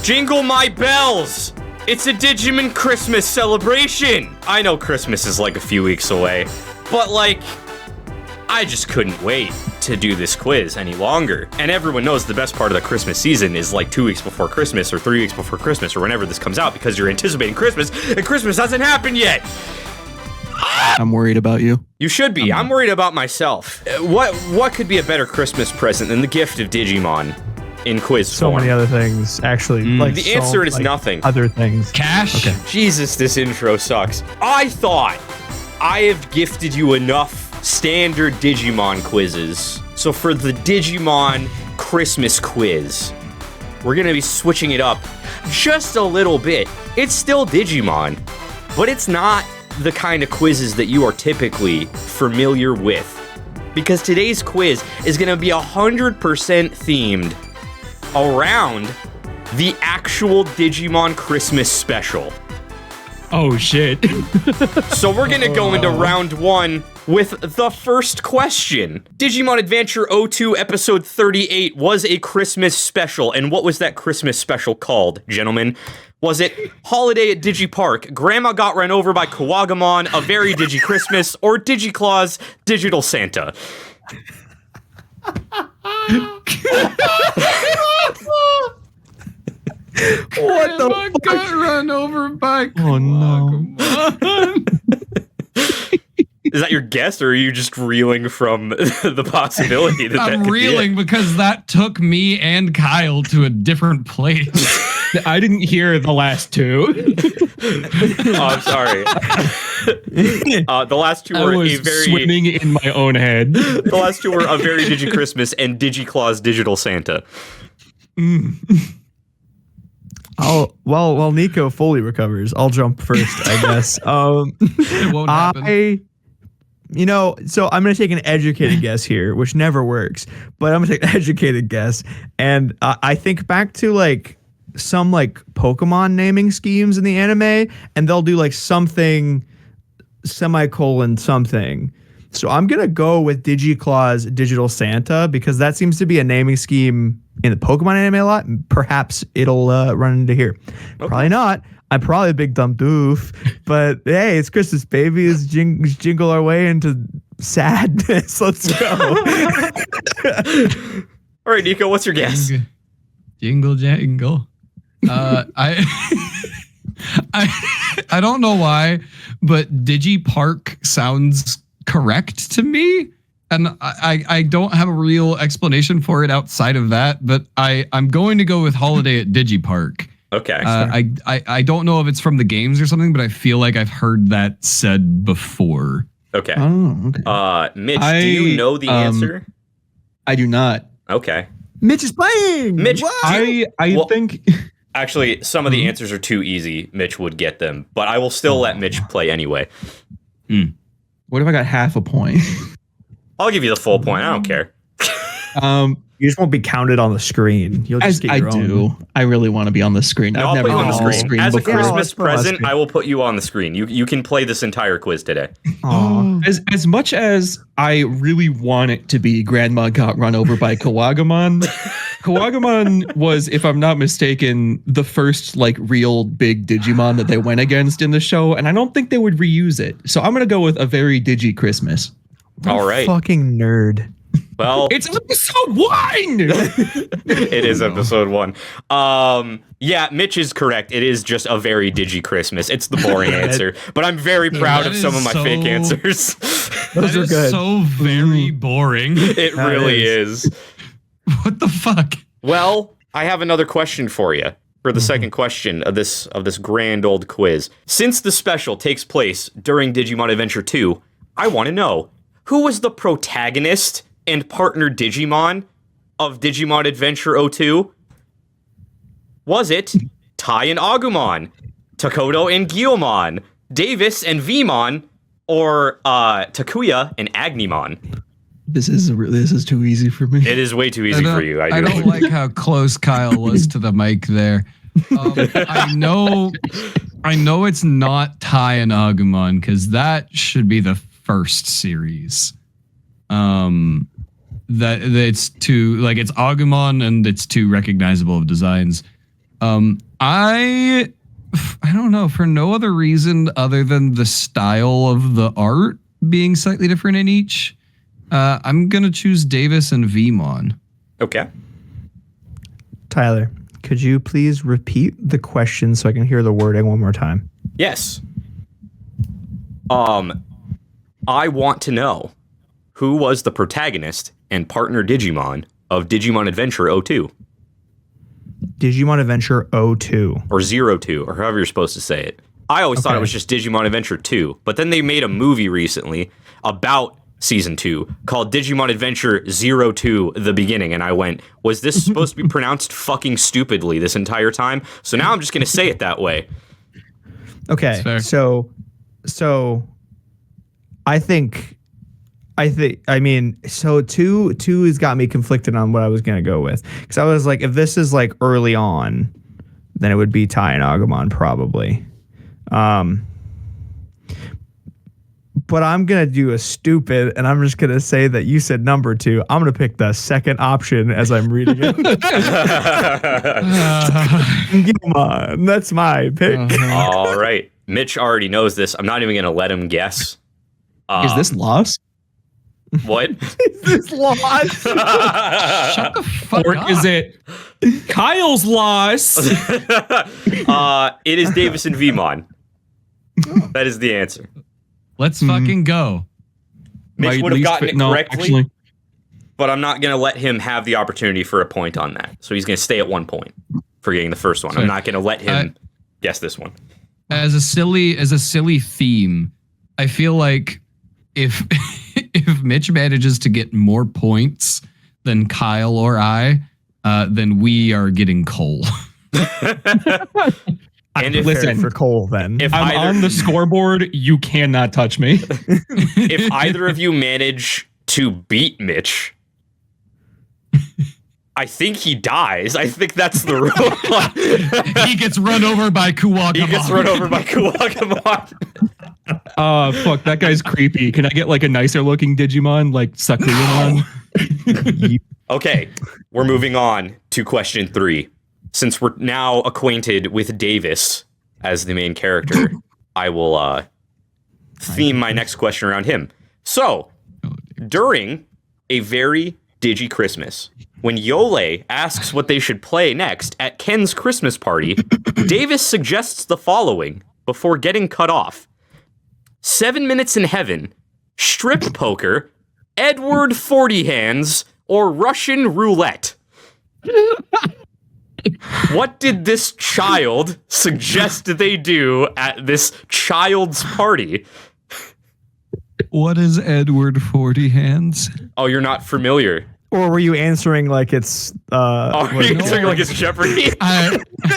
Jingle my bells! It's a Digimon Christmas celebration! I know Christmas is like a few weeks away, but like, I just couldn't wait to do this quiz any longer. And everyone knows the best part of the Christmas season is like 2 weeks before Christmas or 3 weeks before Christmas or whenever this comes out because you're anticipating Christmas and Christmas hasn't happened yet. I'm worried about you. You should be. I'm worried about myself. What could be a better Christmas present than the gift of Digimon in quiz So form? many other things, actually. Like The answer is nothing. Other things. Cash? Okay. Jesus, this intro sucks. I thought I have gifted you enough standard Digimon quizzes. So for the Digimon Christmas quiz, we're gonna be switching it up just a little bit. It's still Digimon, but it's not the kind of quizzes that you are typically familiar with. Because today's quiz is gonna be 100% themed around the actual Digimon Christmas special. Oh, shit. So we're gonna go into round one with the first question. Digimon Adventure 02 episode 38 was a Christmas special, and what was that Christmas special called, gentlemen? Was it Holiday at Digipark, Grandma Got Run Over by Kawagamon, A Very Digi Christmas, or Digiclaws Digital Santa? What the fuck? Got run over by Kawagamon. Is that your guess, or are you just reeling from the possibility that I'm could reeling be it? because that took me and Kyle to a different place. I didn't hear the last two. Oh, I'm sorry. The last two I were was a very swimming in my own head. The last two were A Very Digi Christmas and Digiclaws Digital Santa. While Nico fully recovers, I'll jump first, I guess. It won't happen. So I'm going to take an educated guess here, which never works, but I'm going to take an educated guess. And I think back to like some like Pokemon naming schemes in the anime, and they'll do like something semicolon something. So I'm going to go with Digiclaws Digital Santa because that seems to be a naming scheme in the Pokemon anime a lot. Perhaps it'll run into here. Okay. Probably not. I'm probably a big dumb doof, but hey, it's Christmas, baby. Let's jingle our way into sadness. Let's go. All right, Nico, what's your guess? Jingle jangle. I don't know why, but Digipark sounds correct to me. And I don't have a real explanation for it outside of that, but I'm going to go with Holiday at Digipark. Okay. I don't know if it's from the games or something, but I feel like I've heard that said before. Okay. Oh, okay. Mitch, do you know the answer? I do not. Okay. Mitch is playing. Mitch, I think... Actually, some of the answers are too easy. Mitch would get them, but I will still let Mitch play anyway. What if I got half a point? I'll give you the full point. I don't care. You just won't be counted on the screen. You'll just get your own. I really want to be on the screen. No, I've I'll put never you on been the screen. As a before. Christmas present, I will put you on the screen. You can play this entire quiz today. As much as I really want it to be Grandma Got Run Over by Kawagamon, Kawagamon was, if I'm not mistaken, the first like real big Digimon that they went against in the show, and I don't think they would reuse it. So I'm gonna go with A Very Digi Christmas. All right. Fucking nerd. Well, it's episode 1. It is episode 1. Yeah, Mitch is correct. It is just A Very Digi Christmas. It's the boring answer, but I'm very proud of some of my fake answers. Those are good. So very boring. It really is. What the fuck? Well, I have another question for you. For the second question of this grand old quiz. Since the special takes place during Digimon Adventure 2, I want to know, who was the protagonist and partner Digimon of Digimon Adventure 02? Was it Tai and Agumon, Takoto and Gyomon, Davis and Vmon, or Takuya and Agnimon? This is too easy for me. It is way too easy for you. I don't like how close Kyle was to the mic there. I know it's not Tai and Agumon because that should be the first series. That it's too, like, it's Agumon and it's too recognizable of designs. I don't know, for no other reason other than the style of the art being slightly different in each. I'm gonna choose Davis and Vmon. Okay. Tyler, could you please repeat the question so I can hear the wording one more time? Yes. I want to know who was the protagonist and partner Digimon of Digimon Adventure 02 Digimon Adventure 02. or 02 or however you're supposed to say it. I always thought it was just Digimon Adventure 2, but then they made a movie recently about Season 2 called Digimon Adventure 02 The Beginning, and I went, was this supposed to be pronounced fucking stupidly this entire time? So now I'm just going to say it that way. Okay, so I mean, so two has got me conflicted on what I was gonna go with, because I was like, if this is like early on, then it would be Tai and Agumon probably. But I'm gonna do a stupid, and I'm just gonna say that you said number 2. I'm gonna pick the second option as I'm reading it. Come on, that's my pick. All right. Mitch already knows this. I'm not even going to let him guess. Is this lost? What? Is this lost? Shut the fuck Or up. is it Kyle's lost? It is Davis and Vmon. That is the answer. Let's fucking go. Mitch My would have least gotten fa- it no, correctly, actually. but I'm not going to let him have the opportunity for a point on that. So he's going to stay at 1 point for getting the first one. I'm not going to let him guess this one. As a silly theme, I feel like if if Mitch manages to get more points than Kyle or I, then we are getting coal. And if, Listen, For Cole, then. if I'm either, on the scoreboard. You cannot touch me. if either of you manage to beat Mitch, I think he dies. I think that's the rule. He gets run over by Kuwagamon. He gets run over by Kuwagamon. Fuck, that guy's creepy. Can I get like a nicer looking Digimon, like Sakuramon? Okay, we're moving on to question 3. Since we're now acquainted with Davis as the main character, I will theme my next question around him. So, during a very Digi Christmas, when Yole asks what they should play next at Ken's Christmas party, Davis suggests the following before getting cut off. 7 Minutes in Heaven, Strip Poker, Edward 40 Hands, or Russian Roulette. What did this child suggest they do at this child's party? What is Edward 40 Hands? Oh, you're not familiar. Or were you answering like it's Oh, you're answering like it's Jeopardy?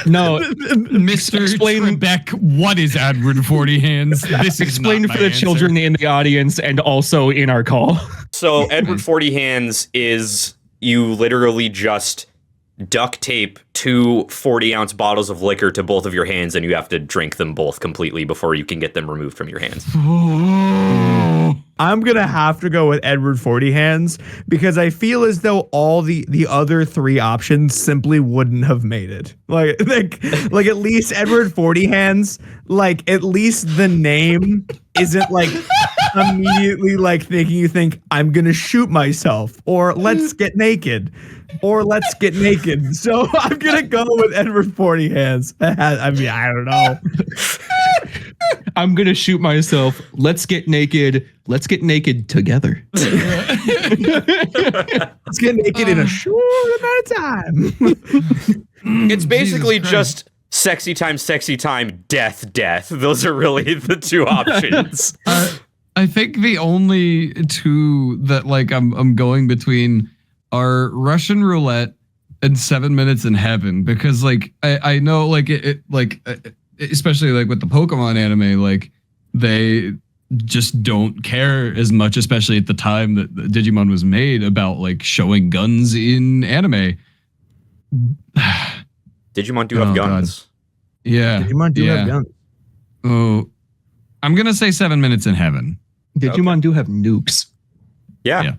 No, Mr. Explain- Trebek, what is Edward 40 Hands? This explain is for the children in the audience and also in our call. So Edward 40 Hands is you literally just duct tape 2 40-ounce bottles of liquor to both of your hands, and you have to drink them both completely before you can get them removed from your hands. I'm gonna have to go with Edward 40 Hands, because I feel as though all the other 3 options simply wouldn't have made it. Like at least Edward 40 Hands, like at least the name isn't like immediately like making you think I'm gonna shoot myself, or let's get naked, or let's get naked. So I'm gonna go with Edward 40 Hands. I mean, I don't know. I'm gonna shoot myself. Let's get naked. Let's get naked together. Let's get naked in a short amount of time. It's basically Jesus just sexy time, death. Those are really the 2 options. I think the only 2 that like I'm going between are Russian Roulette and 7 Minutes in Heaven, because like I know like it especially like with the Pokemon anime, like they just don't care as much, especially at the time that Digimon was made, about like showing guns in anime. Digimon do have guns. Yeah. Digimon do have guns. Oh, I'm gonna say 7 Minutes in Heaven. Digimon do have nukes. Yeah. Yeah.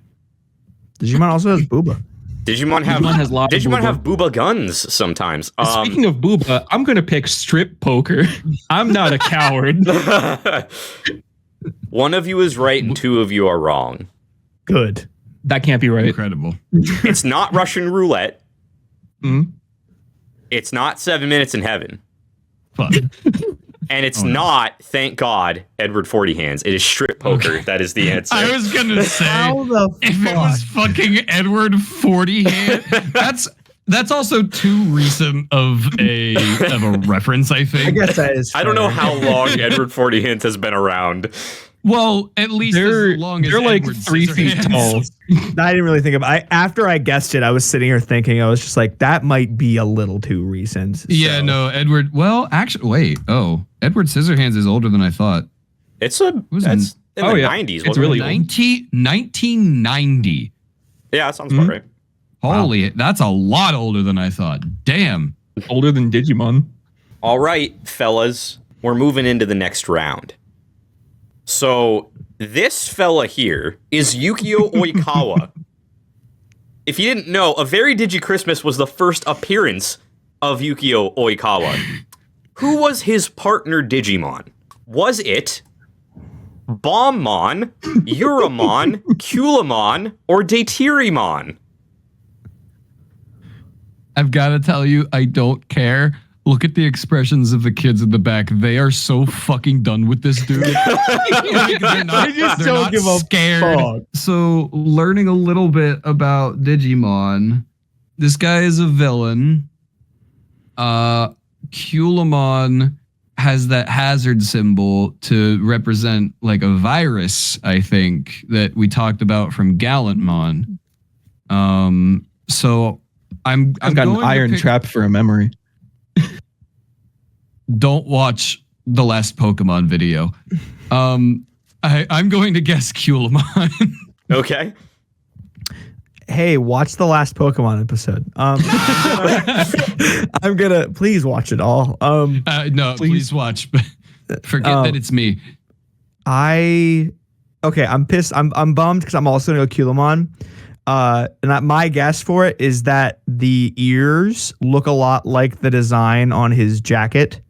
Digimon also has Booba. Digimon has lots of Digimon booba. have booba guns sometimes. Speaking of booba, I'm gonna pick strip poker. I'm not a coward. One of you is right and two of you are wrong. Good. That can't be right. Incredible. It's not Russian roulette. Mhm. It's not 7 Minutes in Heaven. Fuck. And it's not, thank God, Edward 40 Hands. It is strip poker. Okay. A the answer. I was gonna say How the if it was fucking Edward 40 hand, that's also too recent of a reference, I think. I guess that is. I don't know fair. how long Edward 40 Hands has been around. Well, at least They're as long as they're like Edward 3 feet Scissorhands. tall. I didn't really think about. After I guessed it, I was sitting here thinking. I was just like, that might be a little too recent. Yeah, so. no, Edward. Well, actually, wait. Oh, Edward Scissorhands is older than I thought. It's was that's in oh, the yeah. 90s. It's wasn't really it? old. 1990. Yeah, that sounds about right. Holy, that's a lot older than I thought. Damn. Older than Digimon. All right, fellas, we're moving into the next round. So this fella here is Yukio Oikawa. If you didn't know, A Very Digi Christmas was the first appearance of Yukio Oikawa. Who was his partner Digimon? Was it Bombmon, Uramon, Kulamon, or Datirimon? I've got to tell you, I don't care. Look at the expressions of the kids in the back. They are so fucking done with this dude. Like, they're not, They just they're don't not give a scared. fuck. So, learning a little bit about Digimon, this guy is a villain. Kulamon has that hazard symbol to represent like a virus, I think, that we talked about from Gallantmon. So I'm I've got an going to iron pick- trap for a memory. Don't watch the last Pokemon video. I'm going to guess Kulamon. Okay. Hey, watch the last Pokemon episode. I'm gonna please watch it all. No, please watch. But forget that it's me. I'm pissed. I'm bummed because I'm also gonna go Kulamon. And my guess for it is that the ears look a lot like the design on his jacket.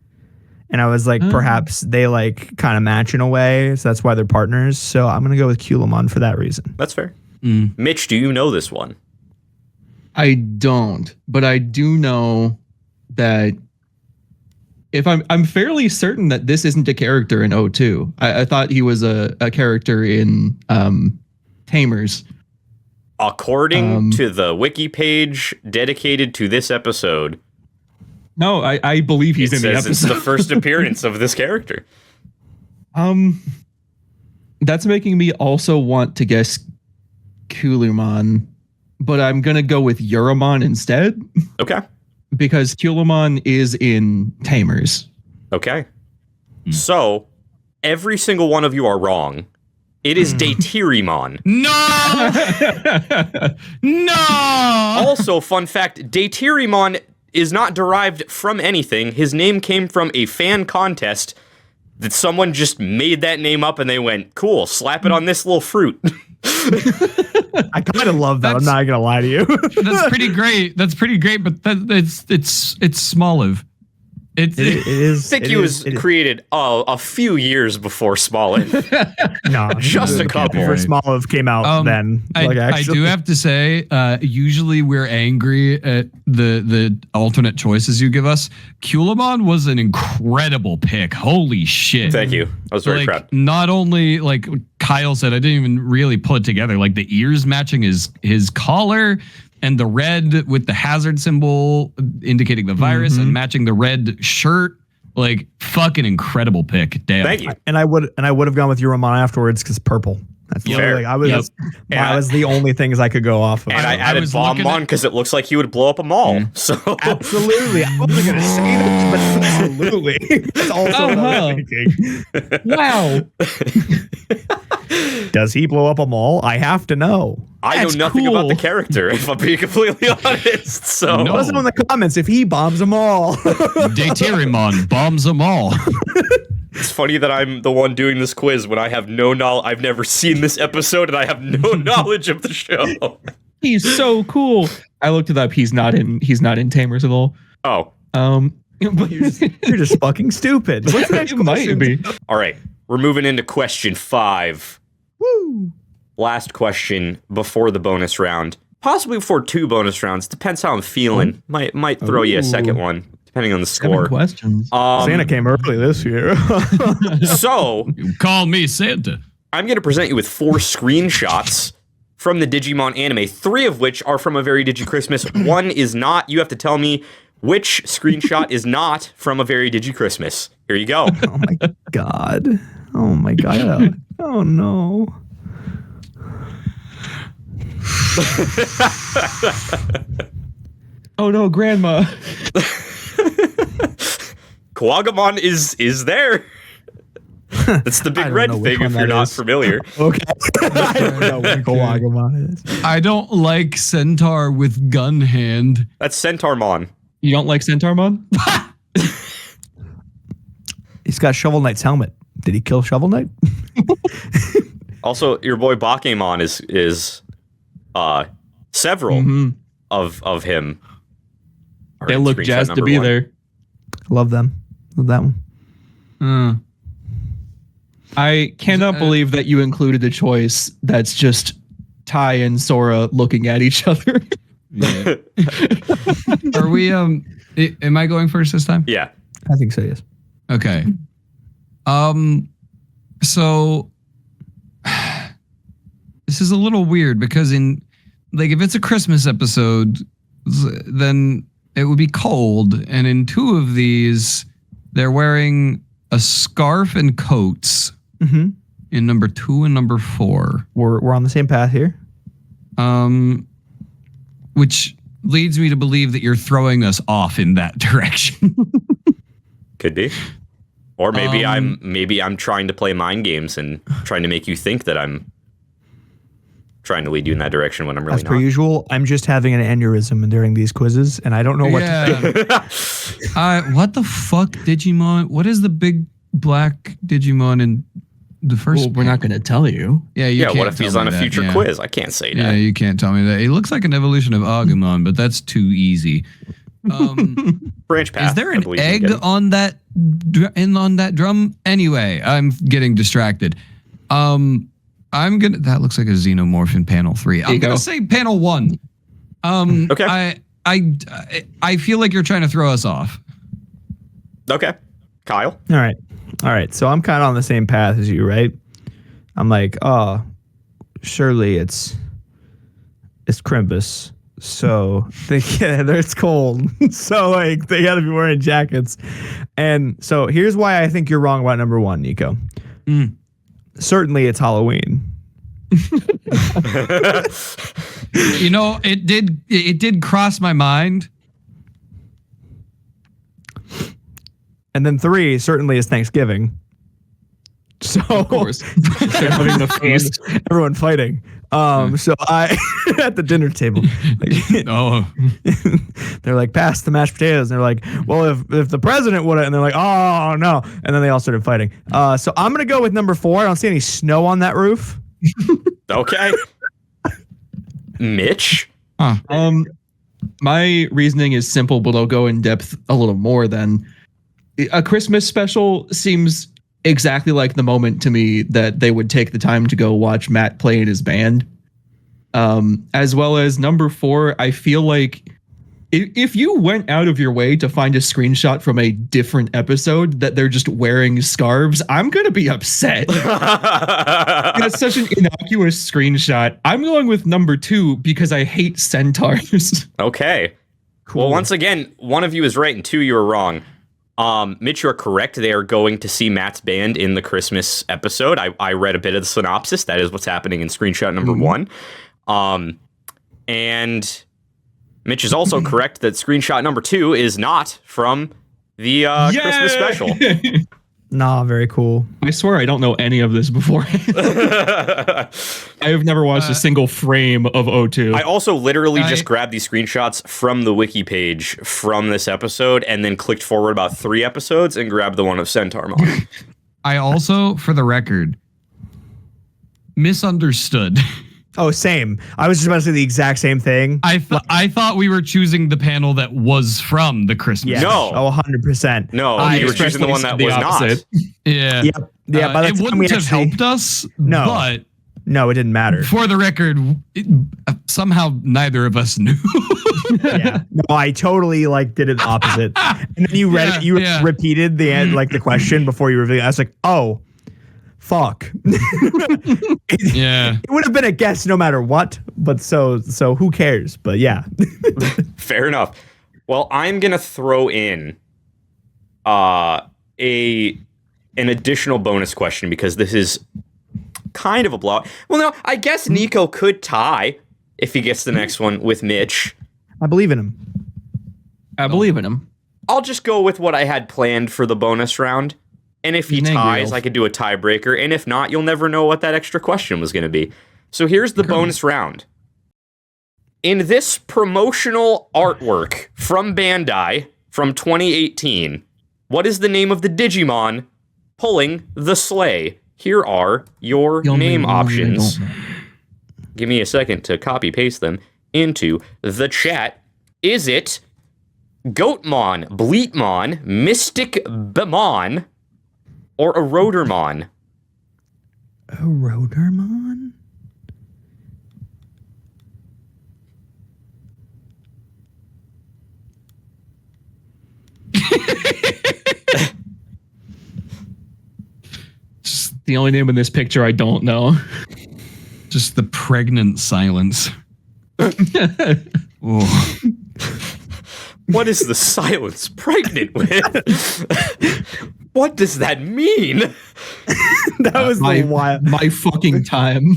And I was like, perhaps they like kind of match in a way. So that's why they're partners. So I'm going to go with Kulamon for that reason. That's fair. Mitch, do you know this one? I don't, but I do know that if I'm fairly certain that this isn't a character in O2. I thought he was a character in Tamers. According to the wiki page dedicated to this episode, No, I believe he's it in the says it's episode. the first appearance of this character. That's making me also want to guess Kulamon, but I'm gonna go with Uramon instead Okay. because Kulamon is in Tamers. Okay. So, every single one of you are wrong. It is Datirimon. No! No! Also, fun fact, Datirimon is not derived from anything. His name came from a fan contest that someone just made that name up and they went, cool, slap it on this little fruit. I kind of love that. I'm not going to lie to you. That's pretty great. That's pretty great, but it's Smoliv. It is. I think he was created a few years before Smolin. No, Just a couple. Before Smoliv came out then. I do have to say, usually we're angry at the alternate choices you give us. Kulamon was an incredible pick. Holy shit. Thank you. I was very proud. Not only, like Kyle said, I didn't even really put it together. Like the ears matching his collar and the red with the hazard symbol indicating the virus and matching the red shirt. Like fucking incredible pick. Damn. Thank you. And I would have gone with Uramon afterwards because purple. That's the Fair. only, that was the only things I could go off of. And I added was looking Bombmon at- because it looks like he would blow up a mall. So Absolutely. I wasn't going to say that, but absolutely. That's also what I was thinking. Wow. Does he blow up a mall? I have to know. I know That's nothing about the cool. character, if I'm being completely honest. So No. Let us know in the comments if he bombs a mall. Datirimon bombs them all. it's funny that I'm the one doing this quiz when I have no knowledge. I've never seen this episode and I have no knowledge of the show. He's so cool. I looked it up. He's not in Tamers at all. Oh, But You're just fucking stupid. What's the next it might question? be. all right. We're moving into question 5. Woo. Last question before the bonus round. Possibly before 2 bonus rounds. Depends how I'm feeling. Might throw you a second one, depending on the 7 score. questions. Santa came early this year. So You call me Santa. I'm going to present you with 4 screenshots from the Digimon anime, 3 of which are from A Very Digi Christmas. 1 is not. You have to tell me which screenshot is not from A Very Digi Christmas. Here you go. Oh my god. Oh my god. Oh no. Oh no, Grandma. Kawagamon is there. That's the I big don't red know which thing one if you're that not is. familiar. Okay. I don't know what Kawagamon is. I don't like Centaur with gun hand. That's Centaurmon. You don't like Centaurmon? He's got Shovel Knight's helmet. Did he kill Shovel Knight? Also, your boy Bakemon is several Mhm. of him. are They in look screenshot jazzed to number be 1. there. Love them. Love that one. I cannot believe that you included a choice that's just Ty and Sora looking at each other. Yeah. Are we am I going first this time? Yeah. I think so, yes. Okay. So this is a little weird because if it's a Christmas episode, then it would be cold, and in 2 of these they're wearing a scarf and coats Mm-hmm. in number 2 and number 4. We're on the same path here. Which leads me to believe that you're throwing us off in that direction. Could be. Or maybe I'm trying to play mind games and trying to make you think that I'm trying to lead you in that direction when I'm really As per not. usual, I'm just having an aneurysm during these quizzes, and I don't know what to Yeah. What the fuck, Digimon? What is the big black Digimon in the first? Well, we're not going to tell you. Yeah, you Yeah, can't what if tell he's me on a that, future yeah. quiz? I can't say Yeah, that. you can't tell me that. It looks like an evolution of Agumon, but that's too easy. Branch path. Is there I an believe you egg can get. on that on that drum? Anyway, I'm getting distracted. That looks like a xenomorph in panel 3. I'm gonna say panel 1. Okay. I feel like you're trying to throw us off. Okay. Kyle. All right. So I'm kind of on the same path as you, right? I'm like, oh, surely it's Crimbus. So it's cold. So like they got to be wearing jackets. And so here's why I think you're wrong about number 1, Nico. Certainly it's Halloween. You know, it did cross my mind. And then 3 certainly is Thanksgiving. So Of course. They're having the feast. everyone fighting. So I at the dinner table, like, Oh, they're like, pass the mashed potatoes. And they're like, well, if the president would have, and they're like, oh no. And then they all started fighting. So I'm gonna go with number 4. I don't see any snow on that roof. Okay. Mitch. My reasoning is simple, but I'll go in depth a little more than a Christmas special seems exactly like the moment to me that they would take the time to go watch Matt play in his band. As well as number 4, I feel like if you went out of your way to find a screenshot from a different episode that they're just wearing scarves, I'm going to be upset. That's such an innocuous screenshot. I'm going with number 2 because I hate centaurs. Okay. Well, once again, one of you is right and 2 you are wrong. Mitch, you're correct. They are going to see Matt's band in the Christmas episode. I read a bit of the synopsis. That is what's happening in screenshot number 1. And Mitch is also correct that screenshot number 2 is not from the Christmas special. Nah, very cool. I swear I don't know any of this before. I have never watched a single frame of O2. I also literally just grabbed these screenshots from the wiki page from this episode and then clicked forward about 3 episodes and grabbed the one of Centaurmon. I also, for the record, misunderstood. Oh, same. I was just about to say the exact same thing. I thought we were choosing the panel that was from the Christmas. Yeah. No. Oh, 100%. No, you were choosing the one that was opposite. not. Yeah. Yep. Yeah, by the it time wouldn't we have actually- helped us. No. But No, it didn't matter. for the record, somehow neither of us knew. Yeah. No, I totally like did it opposite. And then you read it, you repeated the end, like the question before you revealed it. I was like, oh, fuck. Yeah. It would have been a guess no matter what, but so who cares? But yeah. Fair enough. Well, I'm gonna throw in an additional bonus question because this is kind of a blowout. Well, no, I guess Nico could tie if he gets the next one with Mitch. I believe in him. I believe in him. I'll just go with what I had planned for the bonus round. And if he ties, I could do a tiebreaker. And if not, you'll never know what that extra question was going to be. So here's the bonus round. In this promotional artwork from Bandai from 2018, what is the name of the Digimon pulling the sleigh? Here are your name options. Give me a second to copy paste them into the chat. Is it Goatmon, Bleatmon, Mystic Bemon, or a Rotormon? A Rotormon? Just the only name in this picture I don't know. Just the pregnant silence. Oh. What is the silence pregnant with? What does that mean? That was the wild. My fucking time.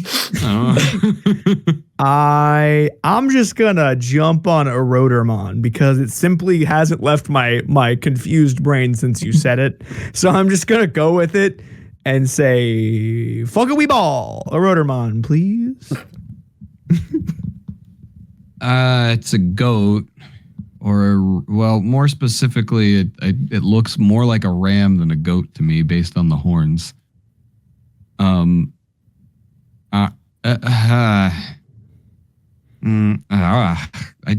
I'm just gonna jump on a Rotormon because it simply hasn't left my confused brain since you said it. So I'm just gonna go with it and say fuck a wee ball. A Rotormon, please. It's a goat. Or, well, more specifically, it looks more like a ram than a goat to me based on the horns. I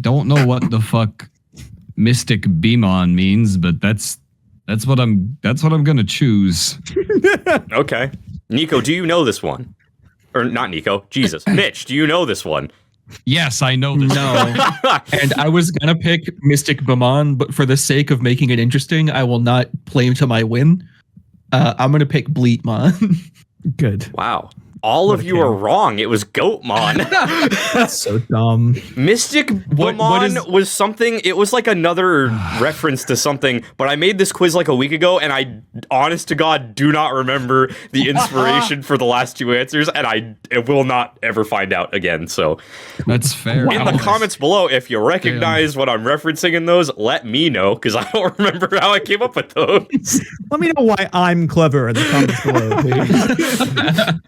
don't know what the fuck Mystic Beamon means, but that's what I'm gonna choose. Okay. Nico, do you know this one? Or not Nico, Jesus. Mitch, do you know this one? Yes, I know this. No. And I was going to pick Mystic Bemon, but for the sake of making it interesting, I will not play to my win. I'm going to pick Bleatmon. Good. Wow. All of you are wrong. It was Goatmon. That's so dumb. Mystic Bemon was something, it was like another reference to something, but I made this quiz like a week ago, and I, honest to God, do not remember the inspiration for the last two answers, and I will not ever find out again, so. That's fair. In the comments below, if you recognize what I'm referencing in those, let me know, because I don't remember how I came up with those. Let me know why I'm clever in the comments below, please.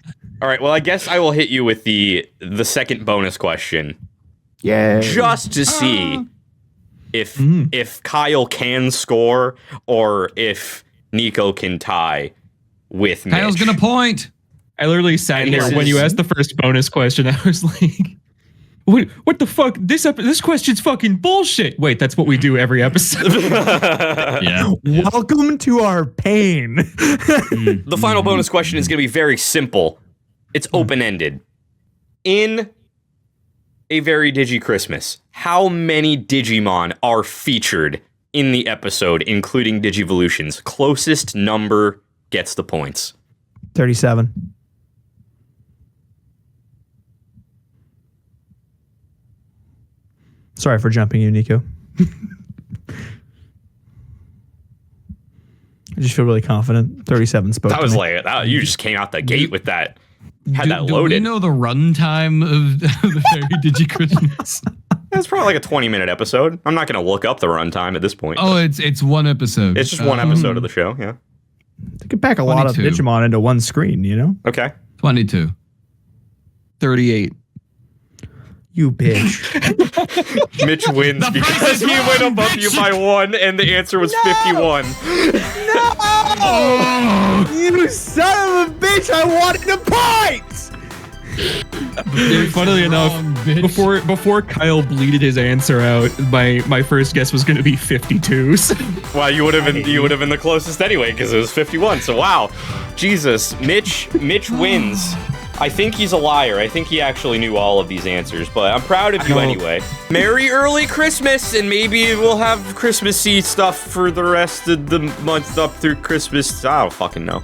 All right, well, I guess I will hit you with the second bonus question. Yay. Just to see if Kyle can score or if Nico can tie with Mitch. Kyle's gonna point. I literally sat here when you asked the first bonus question. I was like, what the fuck? This question's fucking bullshit. Wait, that's what we do every episode. Yeah. Welcome to our pain. The final bonus question is going to be very simple. It's open-ended. In A Very Digi Christmas, how many Digimon are featured in the episode, including Digivolutions? Closest number gets the points. 37. Sorry for jumping you, Nico. I just feel really confident. 37 spoke. That was to me. like, you just came out the gate with that. Had that Do we loaded. know the runtime of the Fairy Digi Christmas? It's probably like a 20-minute episode. I'm not going to look up the runtime at this point. Oh, it's one episode. It's just one episode of the show, yeah. They could pack a lot of 22. Digimon into one screen, you know? Okay. 22. 38. You bitch. Mitch wins The because price is he went wrong, above you by 1, and the answer was 51. You son of a bitch! I wanted a point! Funnily enough, Wrong, bitch. before Kyle bleated his answer out, my first guess was going to be 52. So. Well, you would have been the closest anyway because it was 51. So wow, Jesus, Mitch wins. I think he's a liar. I think he actually knew all of these answers, but I'm proud of you anyway. Merry early Christmas, and maybe we'll have Christmassy stuff for the rest of the month up through Christmas. I don't fucking know.